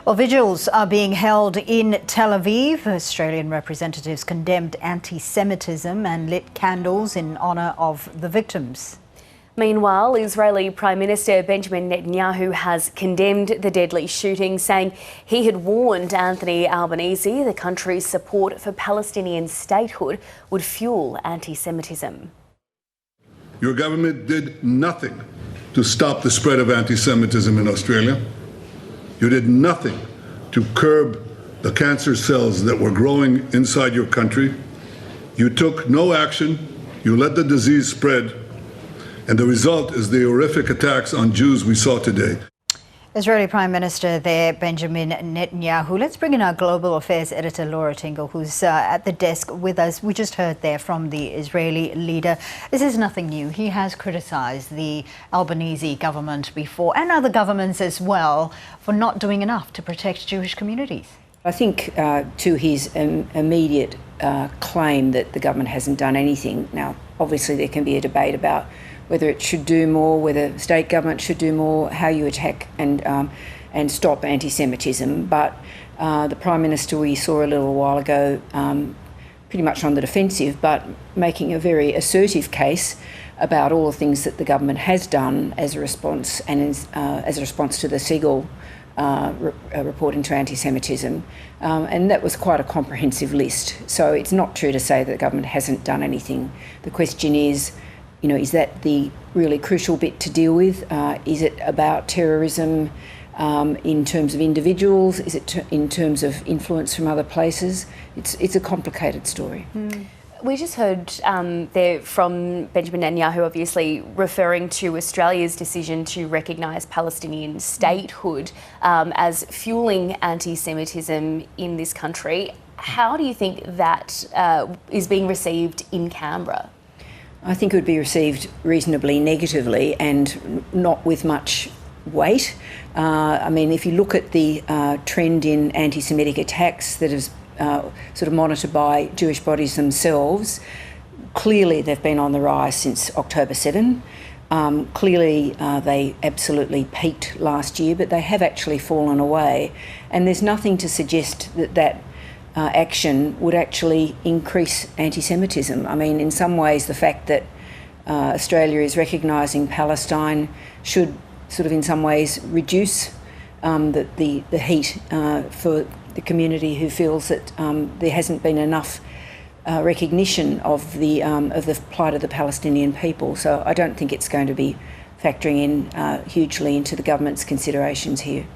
Well, vigils are being held in Tel Aviv. Australian representatives condemned anti-Semitism and lit candles in honour of the victims. Meanwhile, Israeli Prime Minister Benjamin Netanyahu has condemned the deadly shooting, saying he had warned Anthony Albanese the country's support for Palestinian statehood would fuel anti-Semitism. Your government did nothing to stop the spread of anti-Semitism in Australia. You did nothing to curb the cancer cells that were growing inside your country. You took no action. You let the disease spread. And the result is the horrific attacks on Jews we saw today. Israeli Prime Minister there, Benjamin Netanyahu. Let's bring in our Global Affairs Editor Laura Tingle, who's at the desk with us. We just heard there from the Israeli leader. This is nothing new. He has criticised the Albanese government before, and other governments as well, for not doing enough to protect Jewish communities. I think to his immediate claim that the government hasn't done anything. Now, obviously there can be a debate about whether it should do more, whether state government should do more, how you attack and stop anti-Semitism. But the Prime Minister we saw a little while ago pretty much on the defensive, but making a very assertive case about all the things that the government has done as a response, and as a response to the Siegel report into anti-Semitism. And that was quite a comprehensive list. So it's not true to say that the government hasn't done anything. The question is, is that the really crucial bit to deal with? Is it about terrorism in terms of individuals? Is it in terms of influence from other places? It's a complicated story. We just heard there from Benjamin Netanyahu, obviously referring to Australia's decision to recognise Palestinian statehood as fueling anti-Semitism in this country. How do you think that is being received in Canberra? I think it would be received reasonably negatively and not with much weight. I mean, if you look at the trend in anti-Semitic attacks that is sort of monitored by Jewish bodies themselves, clearly they've been on the rise since October 7. Clearly they absolutely peaked last year, but they have actually fallen away. And there's nothing to suggest that action would actually increase anti-Semitism. I mean, in some ways, the fact that Australia is recognising Palestine should sort of in some ways reduce the heat for the community who feels that there hasn't been enough recognition of the plight of the Palestinian people. So I don't think it's going to be factoring in hugely into the government's considerations here.